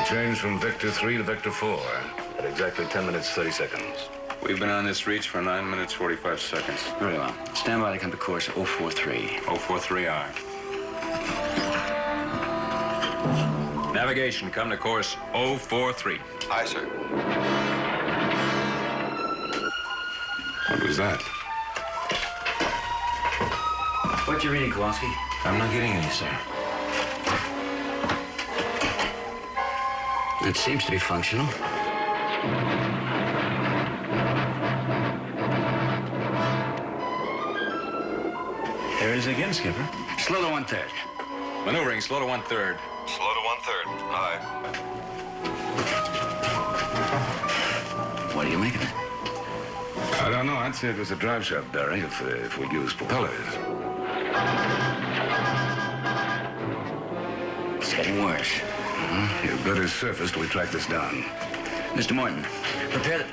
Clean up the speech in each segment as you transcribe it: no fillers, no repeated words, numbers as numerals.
changed from Vector 3 to Vector 4 at exactly 10 minutes, 30 seconds. We've been on this reach for 9 minutes, 45 seconds. Very well. Stand by to come to course 043. 043, aye. Navigation, come to course 043. Aye, sir. What was that? What's your reading, Kowalski? I'm not getting any, sir. It seems to be functional. There it is again, Skipper. Slow to 1/3. Maneuvering, slow to 1/3. Slow to 1/3. Aye. What do you make of it? I don't know. I'd say it was a drive shaft, Barry, if we'd use propellers. It's getting worse. You better surface till we track this down. Mr. Morton, prepare the...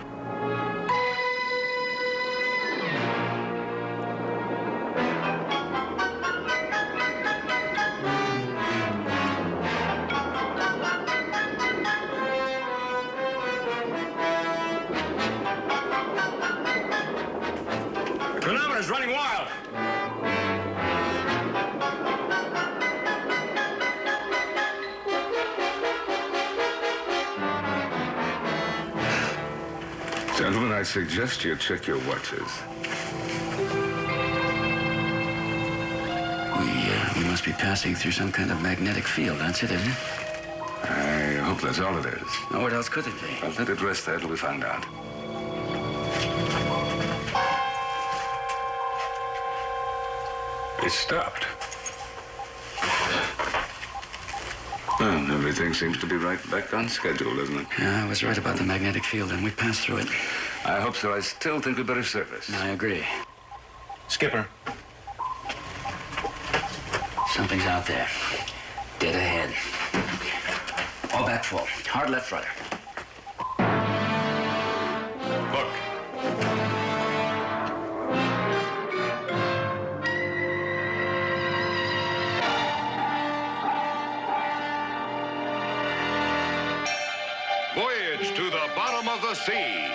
The chronometer's running wild. Gentlemen, I suggest you check your watches. We must be passing through some kind of magnetic field. That's it, isn't it? I hope that's all it is. Oh, what else could it be? I'll let it rest there till we find out. It stopped. Well, everything seems to be right back on schedule, doesn't it? Yeah, I was right about the magnetic field, and we passed through it. I hope so. I still think we better surface. I agree. Skipper. Something's out there. Dead ahead. All back full. Hard left rudder. Look. Voyage to the bottom of the sea.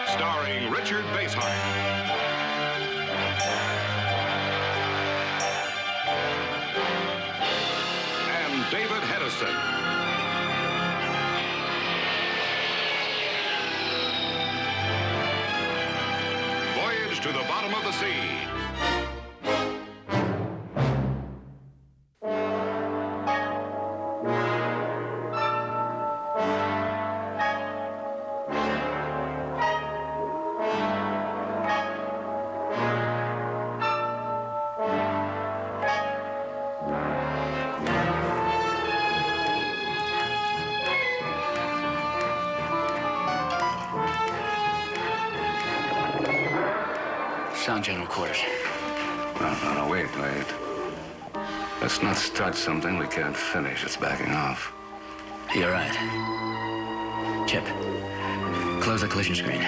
Starring Richard Basehart. And David Hedison. Voyage to the bottom of the sea. Sound general quarters. No, wait. Let's not start something we can't finish. It's backing off. You're right. Chip, close the collision screen.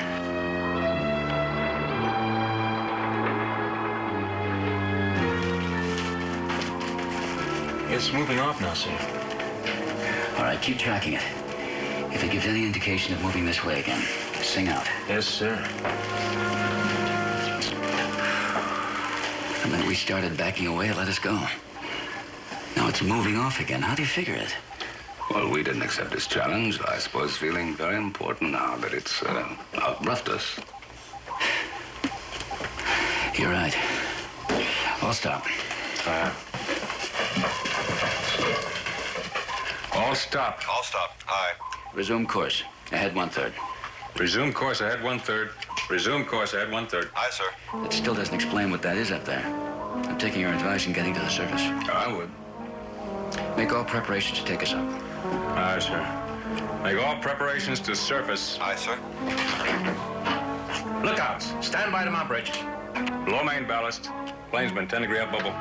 It's moving off now, sir. All right, keep tracking it. If it gives any indication of moving this way again, sing out. Yes, sir. The minute we started backing away, it let us go. Now it's moving off again. How do you figure it? Well, we didn't accept this challenge. I suppose feeling very important now that it's outroughed us. You're right. I'll stop. All stopped. All stop. Aye. Resume course. Ahead 1/3. Resume course ahead 1/3. Resume course ahead 1/3. Aye, sir. It still doesn't explain what that is up there. I'm taking your advice in getting to the surface. I would. Make all preparations to take us up. Aye, sir. Make all preparations to surface. Aye, sir. Lookouts. Stand by to mount bridge. Below main ballast. Planesman, 10-degree up bubble.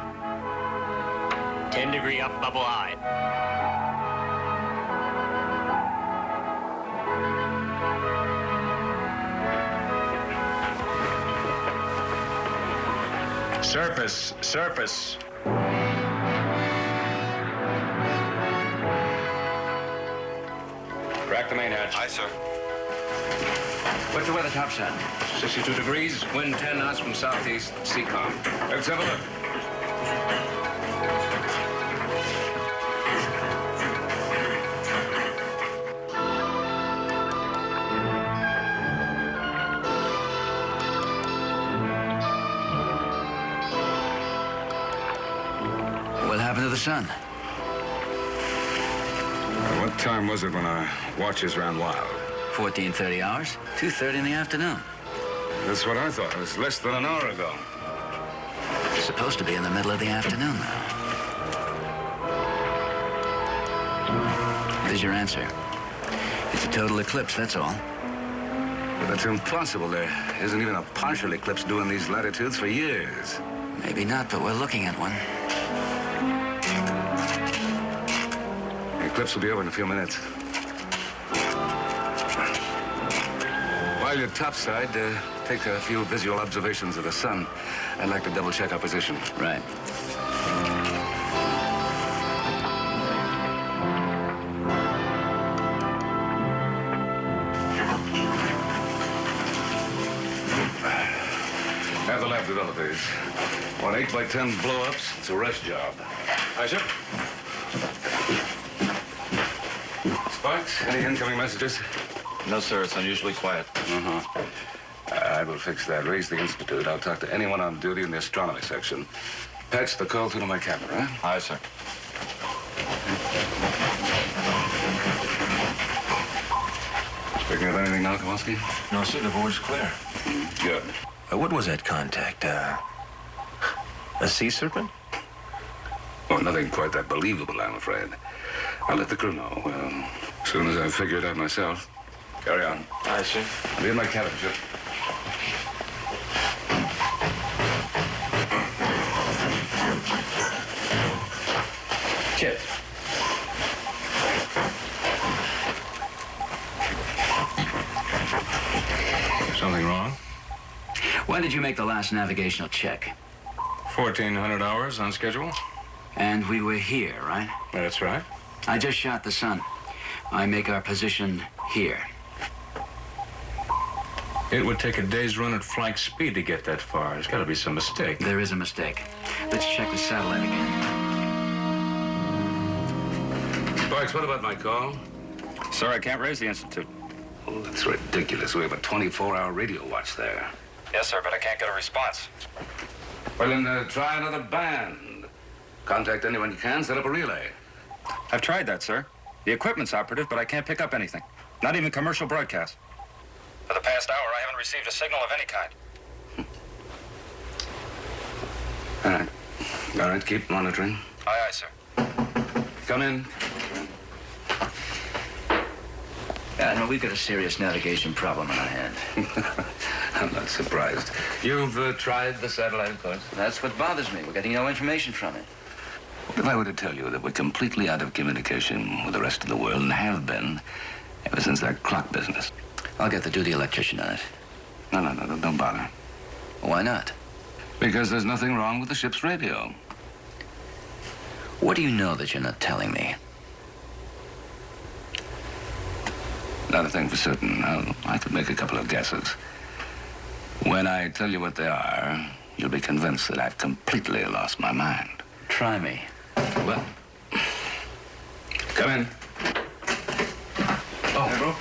10-degree up bubble high. Surface, surface. Crack the main hatch. Aye, sir. What's the weather topside? 62 degrees, wind 10 knots from southeast, sea calm. Let's have a look. What happened to the sun? What time was it when our watches ran wild? 14:30 hours, 2:30 in the afternoon. That's what I thought. It was less than an hour ago. It's supposed to be in the middle of the afternoon now. There's your answer. It's a total eclipse, that's all. But that's impossible. There isn't even a partial eclipse due in these latitudes for years. Maybe not, but we're looking at one. The eclipse will be over in a few minutes. While you're topside, take a few visual observations of the sun. I'd like to double-check our position. Right. Have the lab develop these. Want 8 by 10 blow-ups? It's a rush job. Aye, sir. Sparks, any incoming messages? No, sir. It's unusually quiet. I will fix that. Raise the Institute. I'll talk to anyone on duty in the astronomy section. Patch the call through to my camera, huh? Aye, sir. Picking up anything now, Kowalski? No, sir. The board's clear. Good. What was that contact? A sea serpent? Oh, nothing quite that believable, I'm afraid. I'll let the crew know. As soon as I figure it out myself. Carry on. Aye, sir. I'll be in my cabin, sir. Chip. Something wrong? When did you make the last navigational check? 1,400 hours on schedule. And we were here, right? That's right. I just shot the sun. I make our position here. It would take a day's run at flight speed to get that far. There's got to be some mistake. There is a mistake. Let's check the satellite again. Sparks, what about my call? Sir, I can't raise the Institute. Oh, that's ridiculous. We have a 24-hour radio watch there. Yes, sir, but I can't get a response. Well, then try another band. Contact anyone you can, set up a relay. I've tried that, sir. The equipment's operative, but I can't pick up anything. Not even commercial broadcast. For the past hour, I haven't received a signal of any kind. All right, keep monitoring. Aye, aye, sir. Come in. Yeah, no, we've got a serious navigation problem on our hand. I'm not surprised. You've tried the satellite, of course. That's what bothers me. We're getting no information from it. What if I were to tell you that we're completely out of communication with the rest of the world and have been ever since that clock business? I'll get the duty electrician on it. No, don't bother. Why not? Because there's nothing wrong with the ship's radio. What do you know that you're not telling me? Not a thing for certain. I could make a couple of guesses. When I tell you what they are, you'll be convinced that I've completely lost my mind. Try me. Well, come in. Oh, bro.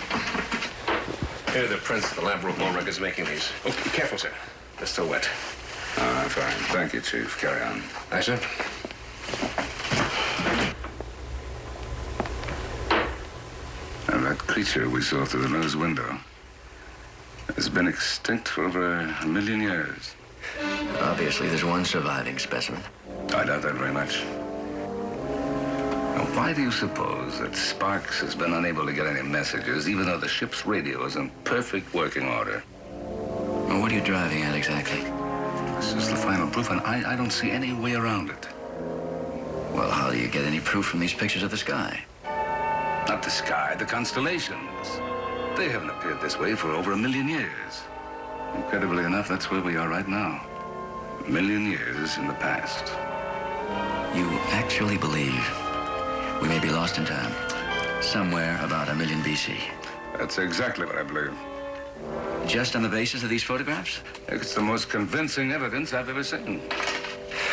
Here are the prints the lab report records making these. Oh, be careful, sir. They're still wet. Fine. Thank you, Chief. Carry on. Aye, sir. And that creature we saw through the nose window has been extinct for over 1 million years. Obviously, there's one surviving specimen. I doubt that very much. Now, why do you suppose that Sparks has been unable to get any messages, even though the ship's radio is in perfect working order? Well, what are you driving at exactly? This is the final proof, and I don't see any way around it. Well, how do you get any proof from these pictures of the sky? Not the sky, the constellations. They haven't appeared this way for over 1 million years. Incredibly enough, that's where we are right now. A million years in the past. You actually believe we may be lost in time, somewhere about 1,000,000 BC? That's exactly what I believe. Just on the basis of these photographs? It's the most convincing evidence I've ever seen.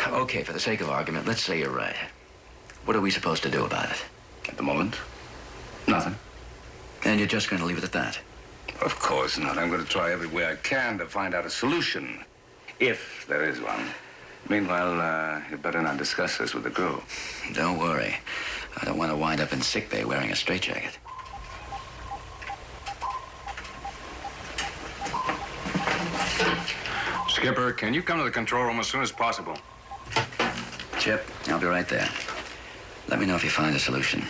Okay, for the sake of argument, let's say you're right. What are we supposed to do about it? At the moment, nothing. And you're just going to leave it at that? Of course not. I'm going to try every way I can to find out a solution, if there is one. Meanwhile, you better not discuss this with the crew. Don't worry. I don't want to wind up in sickbay wearing a straitjacket. Skipper, can you come to the control room as soon as possible? Chip, I'll be right there. Let me know if you find a solution.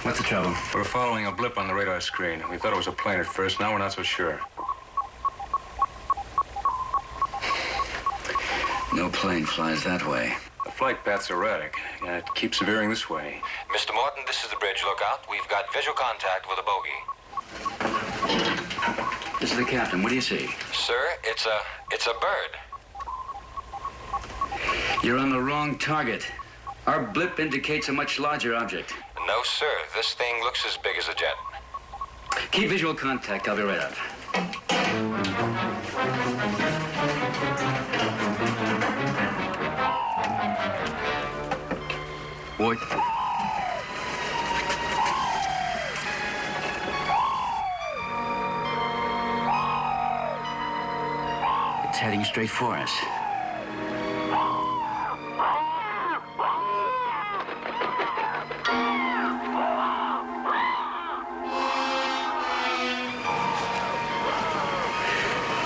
What's the trouble? We're following a blip on the radar screen. We thought it was a plane at first. Now we're not so sure. No plane flies that way. The flight path's erratic. It keeps veering this way. Mr. Morton, this is the bridge lookout. We've got visual contact with a bogey. This is the captain. What do you see? Sir, it's a bird. You're on the wrong target. Our blip indicates a much larger object. No, sir. This thing looks as big as a jet. Keep visual contact. I'll be right up. Ward. It's heading straight for us.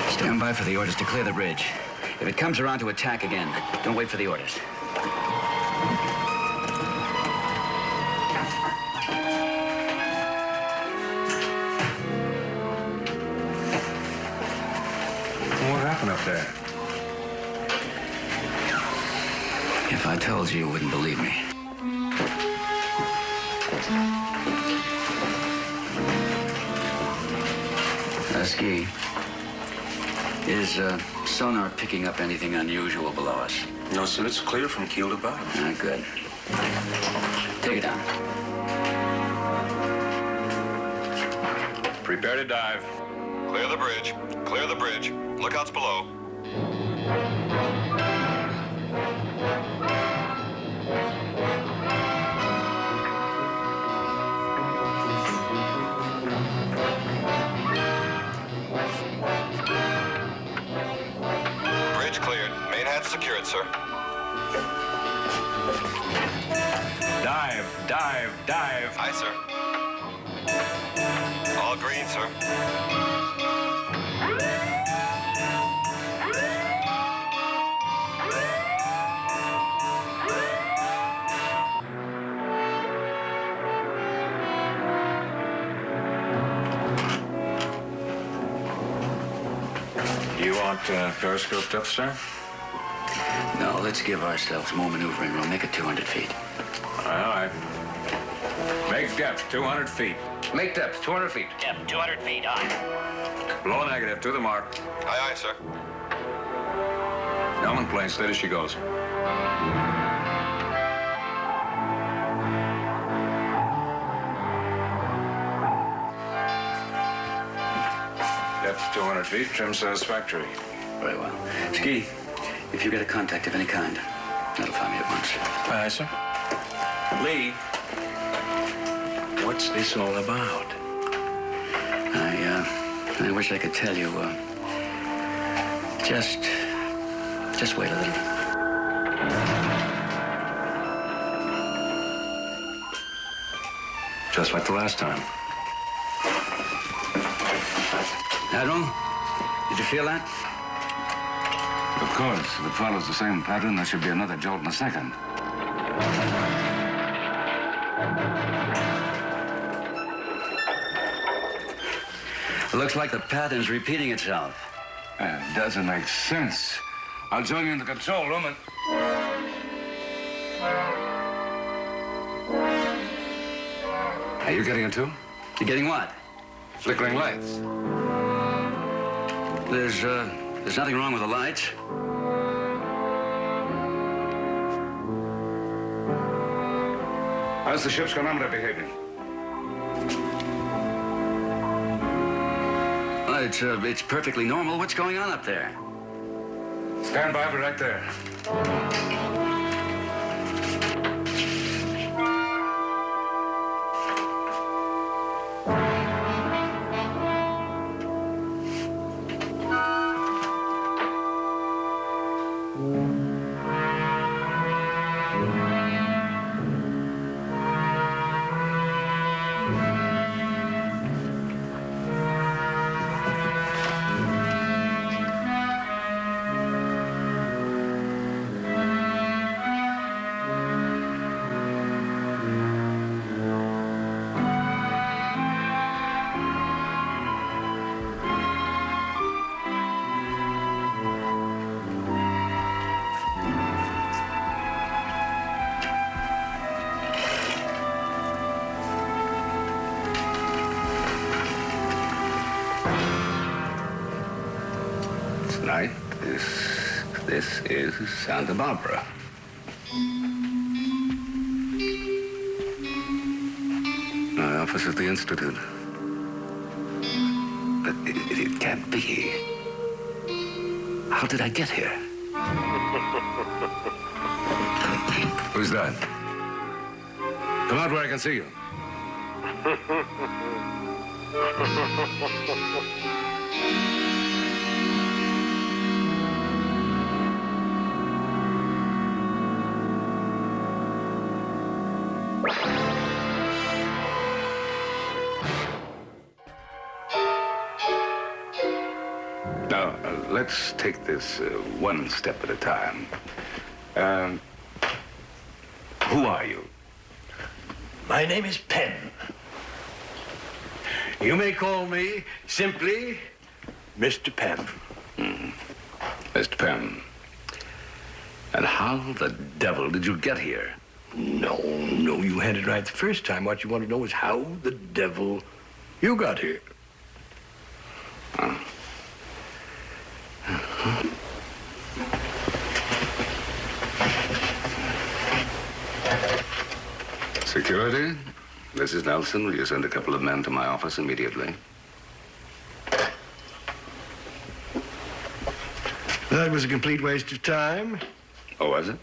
Stand by for the orders to clear the bridge. If it comes around to attack again, don't wait for the orders. What happened up there? If I told you, you wouldn't believe me. Ski, is sonar picking up anything unusual below us? No, sir, it's clear from keel to bottom. Ah, good. Take it down. Prepare to dive. Clear the bridge. Clear the bridge. Lookouts below. Bridge cleared. Main hatch secured, sir. Dive, dive, dive. Aye, sir. All green, sir. You want periscoped up, sir? No, let's give ourselves more maneuvering room. Make it 200 feet. All right. Make depth 200 feet. Make depth 200 feet. Depth 200 feet, aye. Blow negative to the mark. Aye, aye, sir. Helmet plane, steady as she goes. Depth 200 feet, trim satisfactory. Very well. Ski, if you get a contact of any kind, notify me at once. Aye, sir. Lee, what's this all about? I wish I could tell you. Just wait a little. Just like the last time. Admiral, did you feel that? Of course, if it follows the same pattern, there should be another jolt in a second. It looks like the pattern's repeating itself. It doesn't make sense. I'll join you in the control room and... Are you getting it too? You getting what? Flickering lights. There's nothing wrong with the lights. How's the ship's chronometer behaving? It's perfectly normal. What's going on up there? Stand by, I'll be right there. Tonight, this is Santa Barbara. My office at the Institute. But it can't be. How did I get here? Who's that? Come out where I can see you. Now, let's take this one step at a time. Who are you? My name is Penn. You may call me simply Mr. Penn. Mr. Penn. And how the devil did you get here? No, you had it right the first time. What you want to know is how the devil you got here. Security, this is Nelson. Will you send a couple of men to my office immediately? That was a complete waste of time. Oh, was it?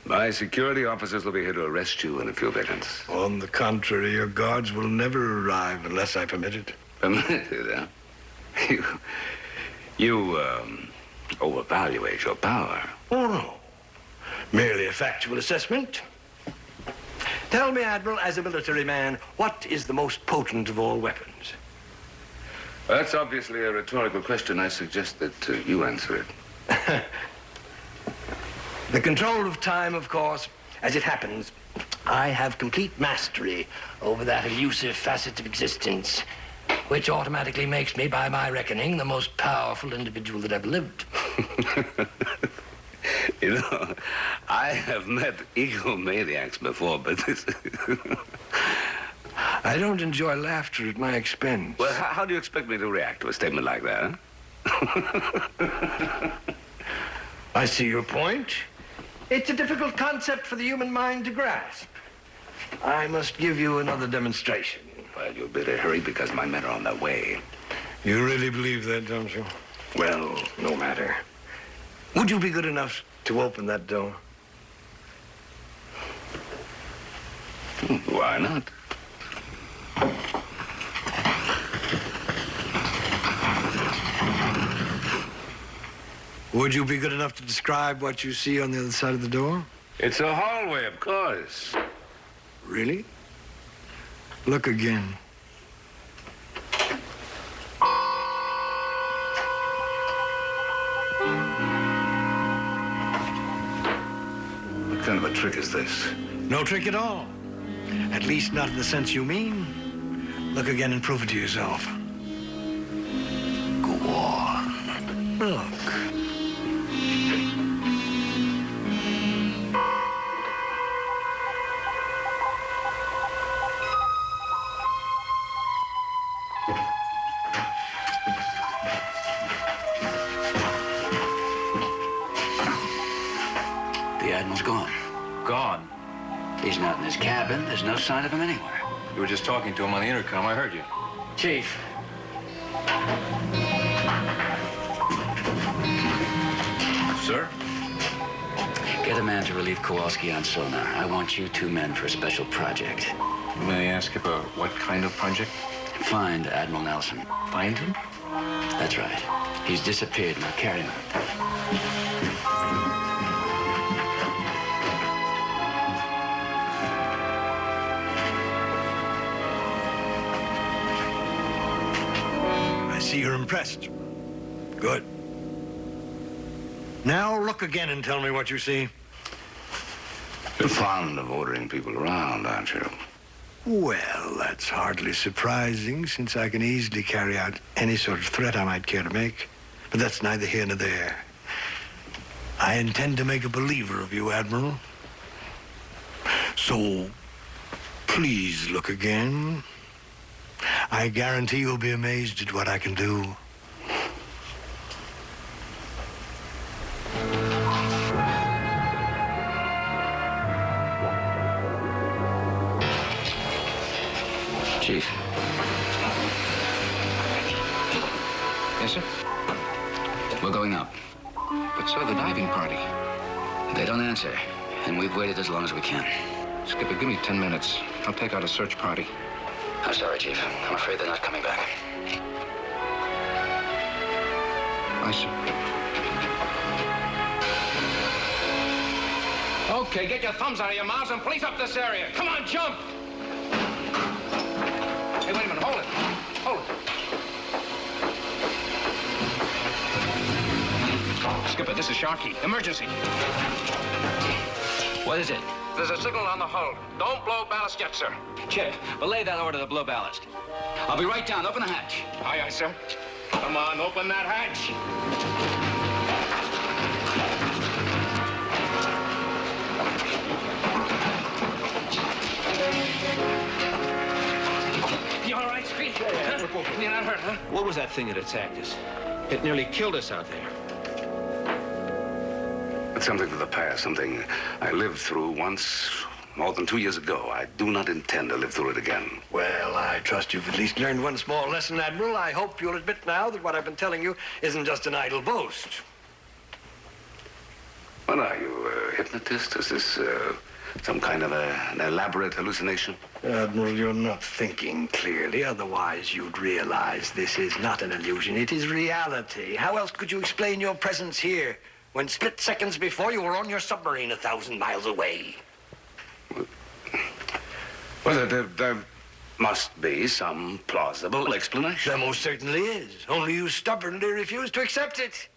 My security officers will be here to arrest you in a few seconds. On the contrary, your guards will never arrive unless I permit it. Permitted, huh? You overvaluate your power. Oh, no. Merely a factual assessment. Tell me, Admiral, as a military man, what is the most potent of all weapons? That's obviously a rhetorical question. I suggest that you answer it. The control of time, of course. As it happens, I have complete mastery over that elusive facet of existence, which automatically makes me, by my reckoning, the most powerful individual that ever lived. You know, I have met egomaniacs before, but this... I don't enjoy laughter at my expense. Well, how do you expect me to react to a statement like that, huh? I see your point. It's a difficult concept for the human mind to grasp. I must give you another demonstration. Well, you'd better hurry because my men are on their way. You really believe that, don't you? Well, no matter. Would you be good enough to open that door? Why not? Would you be good enough to describe what you see on the other side of the door? It's a hallway, of course. Really? Look again. What kind of a trick is this? No trick at all. At least not in the sense you mean. Look again and prove it to yourself. Go on. Look. The Admiral's gone. Gone. He's not in his cabin. There's no sign of him anywhere. You were just talking to him on the intercom. I heard you. Chief. Sir? Get a man to relieve Kowalski on sonar. I want you 2 men for a special project. May I ask about what kind of project? Find Admiral Nelson. Find him? That's right. He's disappeared. Now carry him out. I see you're impressed. Good. Now look again and tell me what you see. You're fond of ordering people around, aren't you? Well, that's hardly surprising, since I can easily carry out any sort of threat I might care to make. But that's neither here nor there. I intend to make a believer of you, Admiral. So, please look again. I guarantee you'll be amazed at what I can do. Chief. Yes, sir? We're going up. But, sir, the diving party. They don't answer, and we've waited as long as we can. Skipper, give me 10 minutes. I'll take out a search party. I'm sorry, Chief. I'm afraid they're not coming back. Aye, sir. Okay, get your thumbs out of your mouths and police up this area. Come on, jump! Hey, wait a minute. Hold it. Hold it. Skipper, this is Sharkey. Emergency. What is it? There's a signal on the hull. Don't blow ballast yet, sir. Chip, belay that order to blow ballast. I'll be right down. Open the hatch. Aye, aye, sir. Come on, open that hatch. You all right, Speed? Huh? You're not hurt, huh? What was that thing that attacked us? It nearly killed us out there. It's something of the past, something I lived through once, more than 2 years ago. I do not intend to live through it again. Well, I trust you've at least learned one small lesson, Admiral. I hope you'll admit now that what I've been telling you isn't just an idle boast. What are you, a hypnotist? Is this some kind of an elaborate hallucination? Admiral, you're not thinking clearly. Otherwise, you'd realize this is not an illusion. It is reality. How else could you explain your presence here when split seconds before you were on your submarine 1,000 miles away? Well, there must be some plausible explanation. There most certainly is. Only you stubbornly refuse to accept it.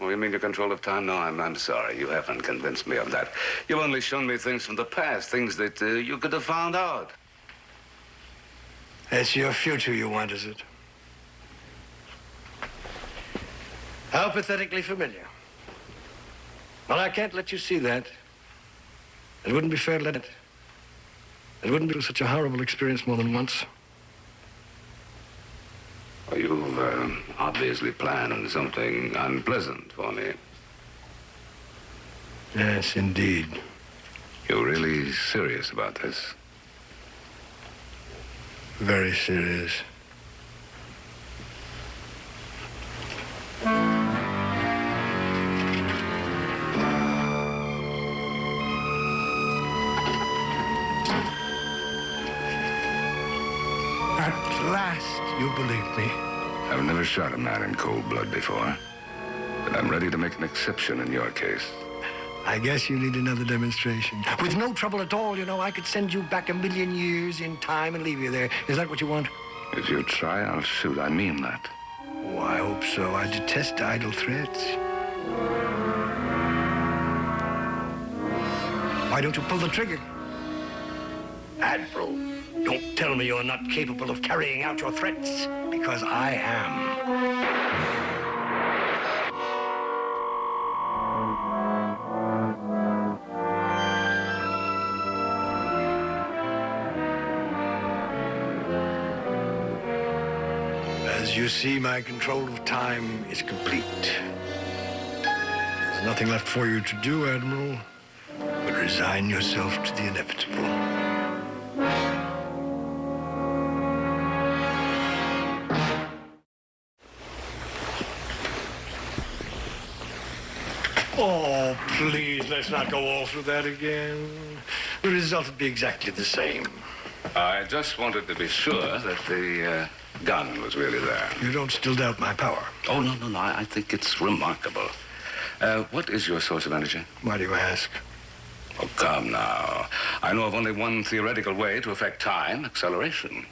Oh, you mean your control of time? No, I'm sorry. You haven't convinced me of that. You've only shown me things from the past, things that you could have found out. It's your future you want, is it? How pathetically familiar. Well, I can't let you see that. It wouldn't be fair to let it. It wouldn't be such a horrible experience more than once. Well, you've obviously planned something unpleasant for me. Yes, indeed. You're really serious about this? Very serious. At last, you believe me. I've never shot a man in cold blood before. But I'm ready to make an exception in your case. I guess you need another demonstration. With no trouble at all, you know, I could send you back 1,000,000 years in time and leave you there. Is that what you want? If you try, I'll shoot. I mean that. Oh, I hope so. I detest idle threats. Why don't you pull the trigger? Admiral, don't tell me you're not capable of carrying out your threats, because I am. As you see, my control of time is complete. There's nothing left for you to do, Admiral, but resign yourself to the inevitable. Oh, please, let's not go all through that again. The result would be exactly the same. I just wanted to be sure that the gun was really there. You don't still doubt my power? Oh, no. I think it's remarkable. What is your source of energy? Why do you ask? Oh, come now. I know of only one theoretical way to affect time, acceleration.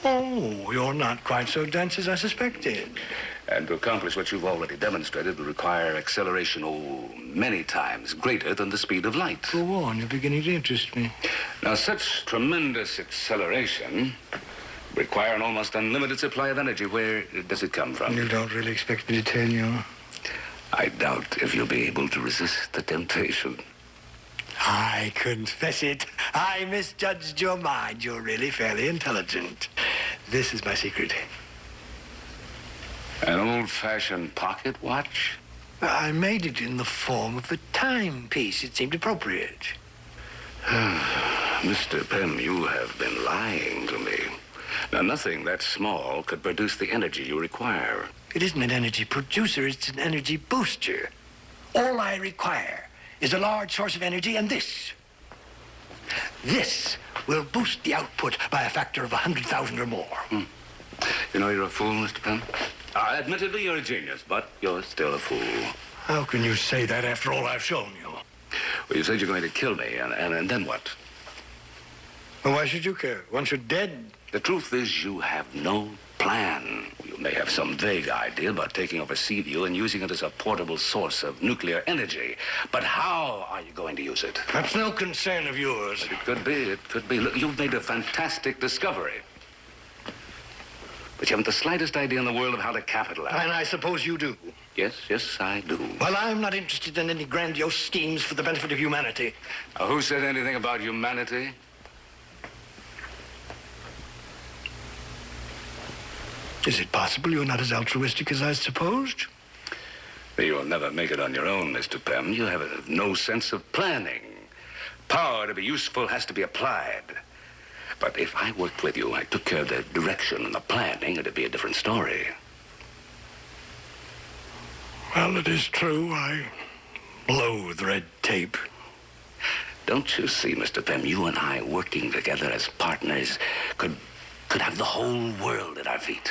Oh, you're not quite so dense as I suspected. And to accomplish what you've already demonstrated will require acceleration, many times greater than the speed of light. Go on, you're beginning to interest me. Now, such tremendous acceleration require an almost unlimited supply of energy. Where does it come from? You don't really expect me to tell you? I doubt if you'll be able to resist the temptation. I confess it. I misjudged your mind. You're really fairly intelligent. This is my secret. An old-fashioned pocket watch? I made it in the form of a timepiece. It seemed appropriate. Mr. Pym, you have been lying to me. Now, nothing that small could produce the energy you require. It isn't an energy producer, it's an energy booster. All I require is a large source of energy, and this. This will boost the output by a factor of 100,000 or more. You know, you're a fool, Mr. Pym. Admittedly, you're a genius, but you're still a fool. How can you say that after all I've shown you? Well, you said you're going to kill me, and then what? Well, why should you care? Once you're dead. The truth is you have no plan. You may have some vague idea about taking over Seaview and using it as a portable source of nuclear energy. But how are you going to use it? That's no concern of yours. But it could be. It could be. Look, you've made a fantastic discovery. But you haven't the slightest idea in the world of how to capitalize. And I suppose you do. Yes, I do. Well, I'm not interested in any grandiose schemes for the benefit of humanity. Now, who said anything about humanity? Is it possible you're not as altruistic as I supposed? You'll never make it on your own, Mr. Pym. You have no sense of planning. Power to be useful has to be applied. But if I worked with you, I took care of the direction and the planning, it'd be a different story. Well, it is true. I loathe red tape. Don't you see, Mr. Pym, you and I working together as partners could have the whole world at our feet.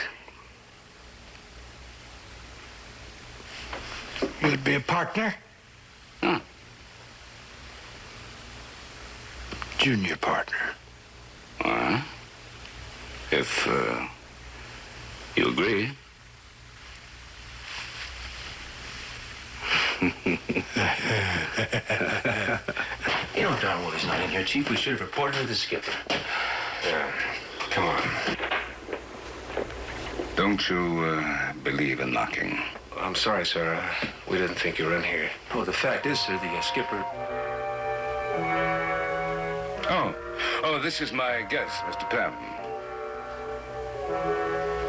You'd be a partner? Junior partner. If you agree. You know darn well he's not in here, Chief. We should have reported to the skipper. Come on. Don't you believe in knocking? I'm sorry, sir. We didn't think you were in here. Oh, the fact is, sir, the skipper... Oh, this is my guest, Mr. Pym.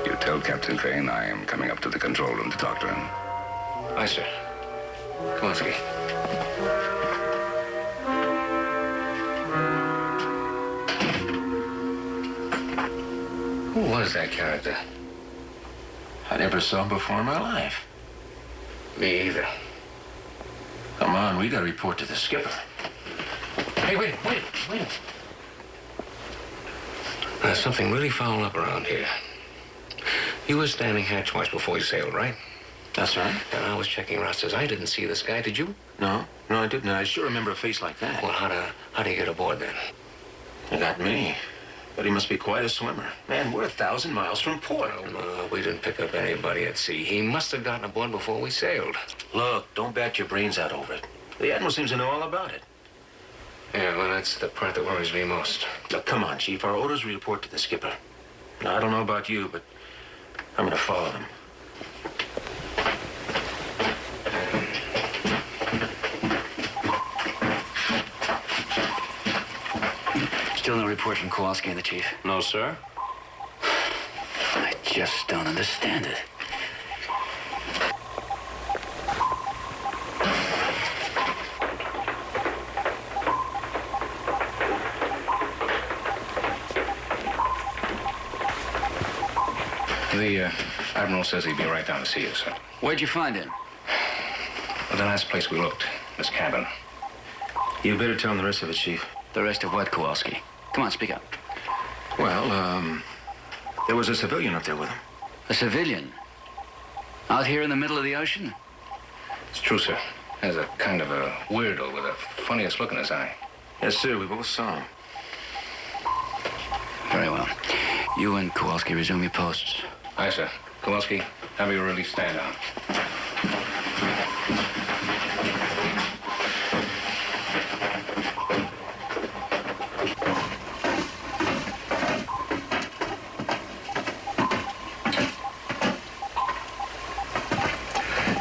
You tell Captain Crane I am coming up to the control room to talk to him. Aye, sir. Come on, Ski. Who was that character? I never saw him before in my life. Me either. Come on, we gotta report to the skipper. Hey, wait. There's something really foul up around here. You were standing hatchwatch before you sailed, right? That's right. And I was checking rosters. I didn't see this guy, did you? No, I didn't. I sure remember a face like that. Well, how do you get aboard then? You got me. But he must be quite a swimmer. Man, we're 1,000 miles from port. Well, we didn't pick up anybody at sea. He must have gotten aboard before we sailed. Look, don't bat your brains out over it. The Admiral seems to know all about it. Yeah, well, that's the part that worries me most. Look, come on, Chief. Our orders report to the skipper. Now, I don't know about you, but I'm gonna follow them. Still no report from Kowalski and the Chief? No, sir. I just don't understand it. The Admiral says he'd be right down to see you, sir. Where'd you find him? Well, the last place we looked, this cabin. You better tell him the rest of it, Chief. The rest of what, Kowalski? Come on, speak up. Well, there was a civilian up there with him. A civilian? Out here in the middle of the ocean? It's true, sir. There's a kind of a weirdo with the funniest look in his eye. Yes, sir, we both saw him. Very well. You and Kowalski resume your posts. Aye, sir. Kowalski, have your release stand down.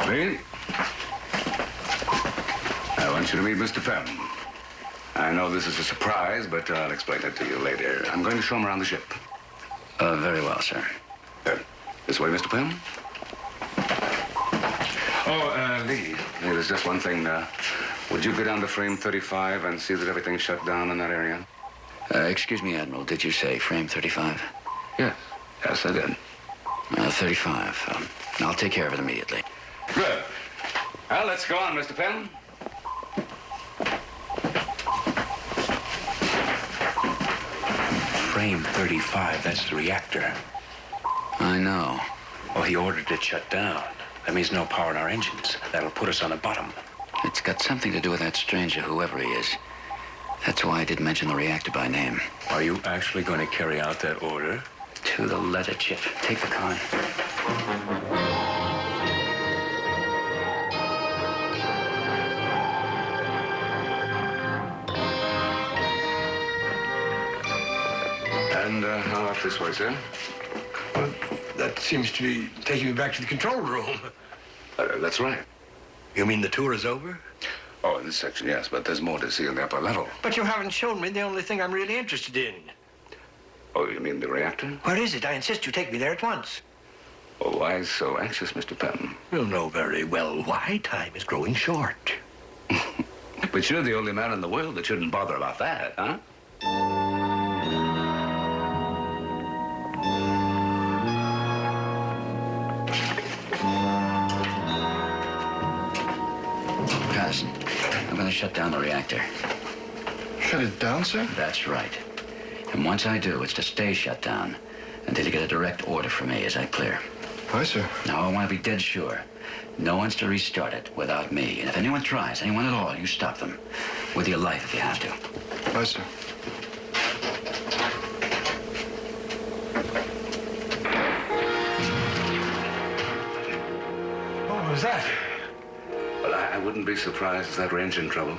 Lee, I want you to meet Mr. Pem. I know this is a surprise, but I'll explain it to you later. I'm going to show him around the ship. Very well, sir. This way, Mr. Pem. Oh, Lee, there's just one thing. Would you go down to frame 35 and see that everything's shut down in that area? Excuse me, Admiral. Did you say frame 35? Yes. Yes, I did. 35. I'll take care of it immediately. Good. Well, let's go on, Mr. Pem. Frame 35, that's the reactor. I know. Well, he ordered it shut down. That means no power in our engines. That'll put us on the bottom. It's got something to do with that stranger, whoever he is. That's why I didn't mention the reactor by name. Are you actually going to carry out that order? To the letter, Chip. Take the car. And how about this way, sir? Well, that seems to be taking me back to the control room. That's right. You mean the tour is over? Oh, in this section, yes, but there's more to see in the upper level. But you haven't shown me the only thing I'm really interested in. Oh, you mean the reactor? Where is it? I insist you take me there at once. Oh, why so anxious, Mr. Pem? You'll know very well why. Time is growing short. But you're the only man in the world that shouldn't bother about that, huh? Patterson, I'm going to shut down the reactor. Shut it down, sir? That's right. And once I do, it's to stay shut down until you get a direct order from me. Is that clear? Aye, sir. Now, I want to be dead sure. No one's to restart it without me. And if anyone tries, anyone at all, you stop them. With your life if you have to. Aye, sir. What was that? Well, I wouldn't be surprised if that were engine trouble.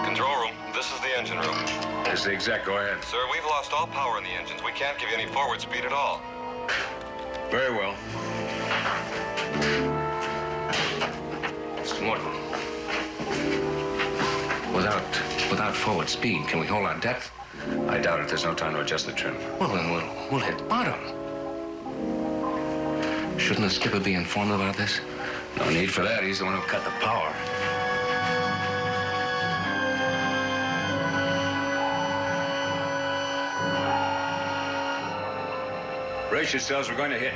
Control room, this is the engine room. It's the exec. Go ahead. Sir, we've lost all power in the engines. We can't give you any forward speed at all. Very well. Mr. Morton. Without forward speed, can we hold our depth? I doubt it. There's no time to adjust the trim. Well, then we'll hit bottom. Shouldn't the skipper be informed about this? No need for that. He's the one who cut the power. Brace yourselves. We're going to hit.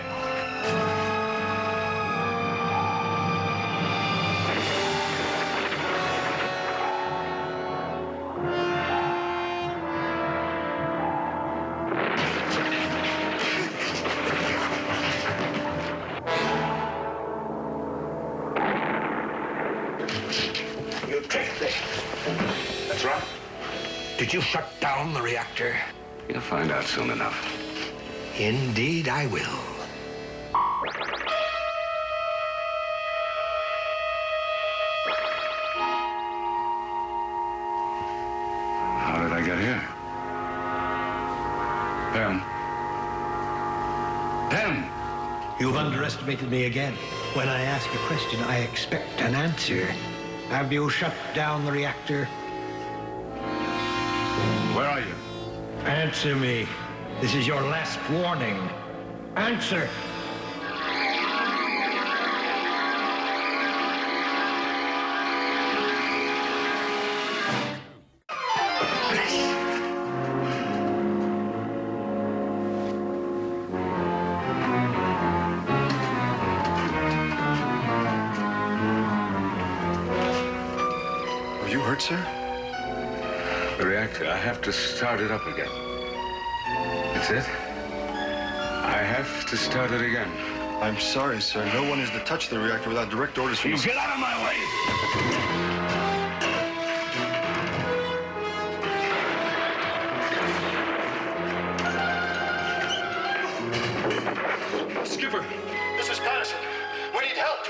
You tricked me. That's right. Did you shut down the reactor? You'll find out soon enough. Indeed, I will. How did I get here? Pem. Pem! You've underestimated me again. When I ask a question, I expect an answer. Have you shut down the reactor? Where are you? Answer me. This is your last warning. Answer. Are you hurt, sir? The reactor, I have to start it up again. That's it? I have to start it again. I'm sorry, sir. No one is to touch the reactor without direct orders from You the... get out of my way! Skipper, this is Patterson. We need help.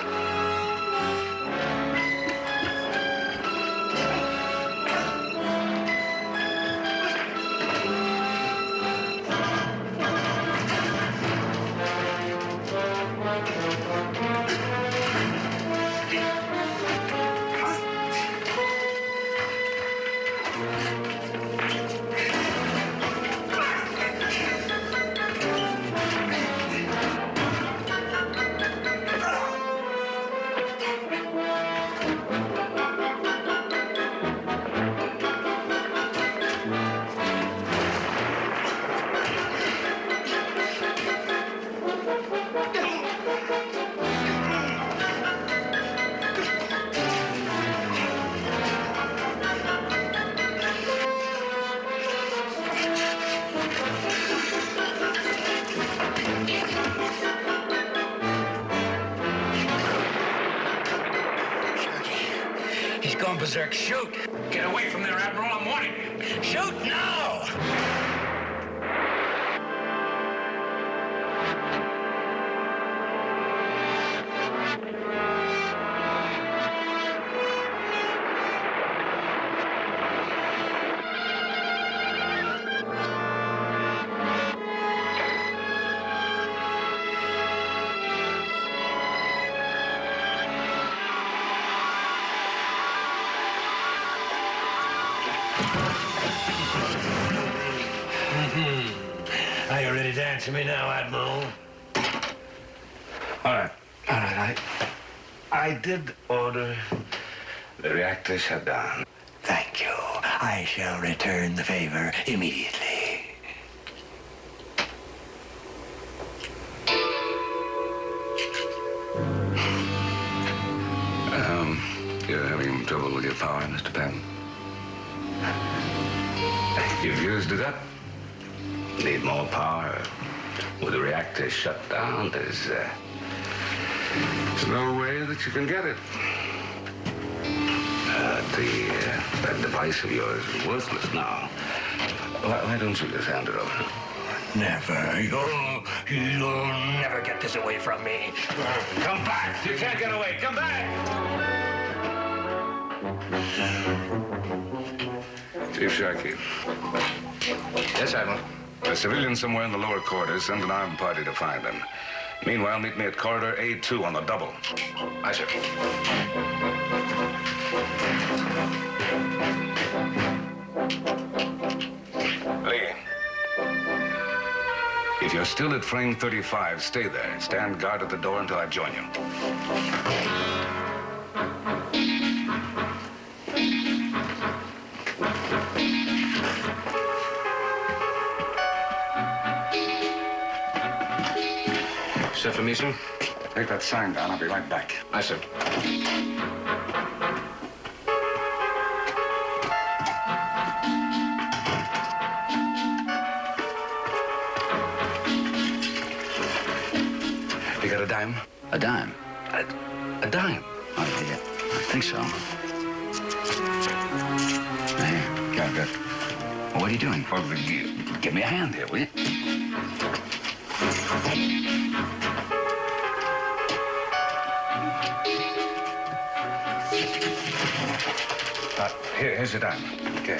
He's gone berserk. Shoot! Get away from there, Admiral. I'm warning you. Shoot now! Are you ready to answer me now, Admiral? All right. I did order the reactor shut down. Thank you. I shall return the favor immediately. You're having trouble with your power, Mr. Penn. You've used it up. Need more power. With the reactor shut down, there's no way that you can get it. That device of yours is worthless now. Why don't you just hand it over? Never. You'll never get this away from me. Come back! You can't get away! Come back! Chief Sharkey. Yes, Admiral. A civilian somewhere in the lower quarters. Send an armed party to find him. Meanwhile, meet me at corridor A2 on the double. Aye, sir. Lee. If you're still at frame 35, stay there. Stand guard at the door until I join you. Set for me, sir? Take that sign down. I'll be right back. Aye, sir. You got a dime? A dime? A dime? Oh, yeah. I think so. Hey, got it. Well, what are you doing? Well, give me a hand here, will you? Here's your dime. Okay.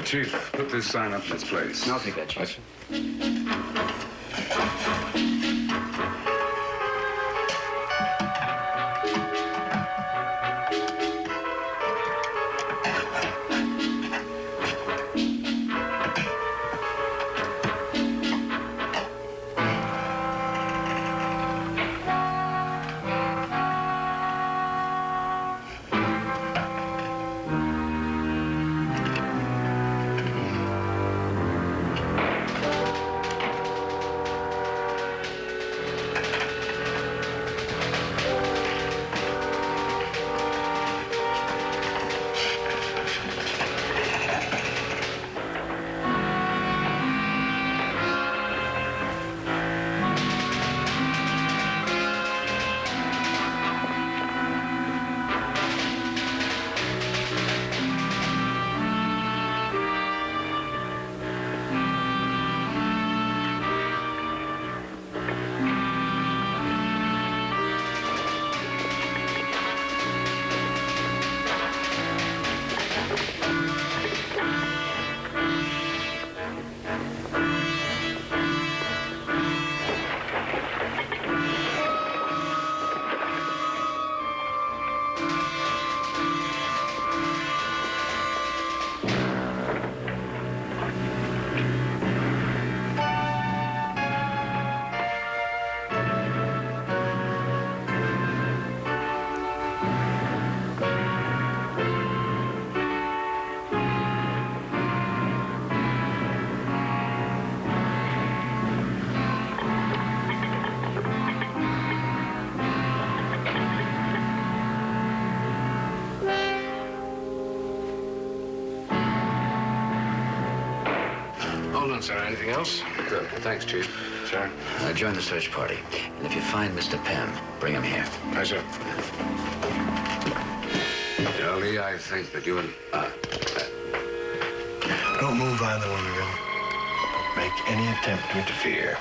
Chief, put this sign up in its place. I'll take that, Chief. Hold on, sir. Anything else? Good. Thanks, Chief. Sir? Join the search party. And if you find Mr. Pym, bring him here. Aye, sir. Lee, I think that you and... Don't move either one of you. Don't make any attempt to interfere.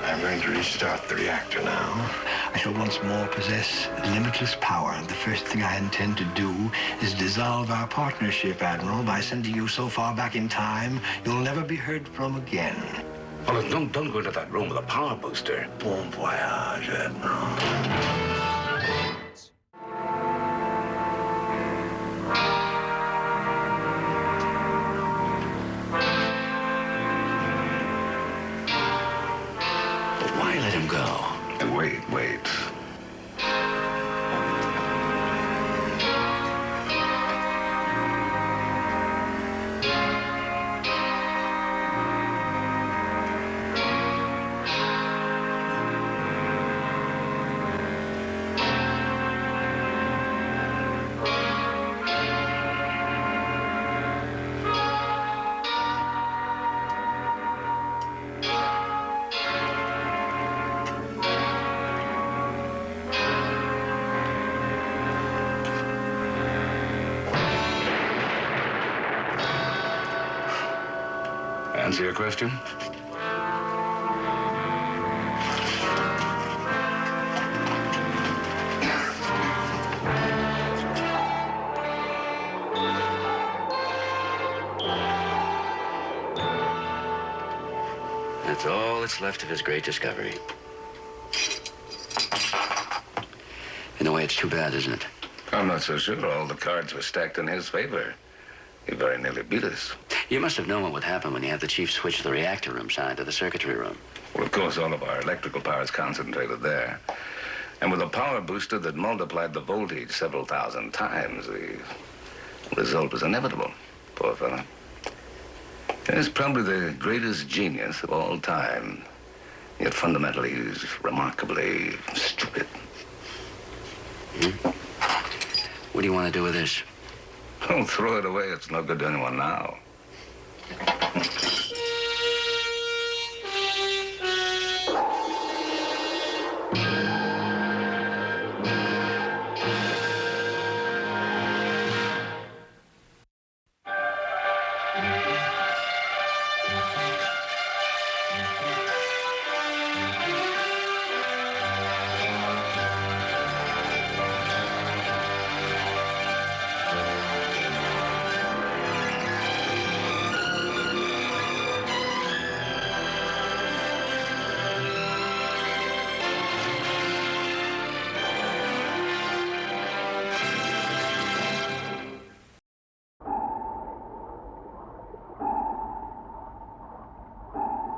I'm going to restart the reactor now. I shall once more possess limitless power. The first thing I intend to do is dissolve our partnership, Admiral, by sending you so far back in time, you'll never be heard from again. Oh, look, don't go into that room with a power booster. Bon voyage, Admiral. Wait. Answer your question? That's all that's left of his great discovery. In a way, it's too bad, isn't it? I'm not so sure. All the cards were stacked in his favor. He very nearly beat us. You must have known what would happen when you had the chief switch the reactor room side to the circuitry room. Well, of course, all of our electrical power is concentrated there. And with a power booster that multiplied the voltage several thousand times, the result was inevitable. Poor fellow. He's probably the greatest genius of all time. Yet fundamentally, he's remarkably stupid. What do you want to do with this? Don't throw it away. It's no good to anyone now.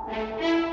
Thank you.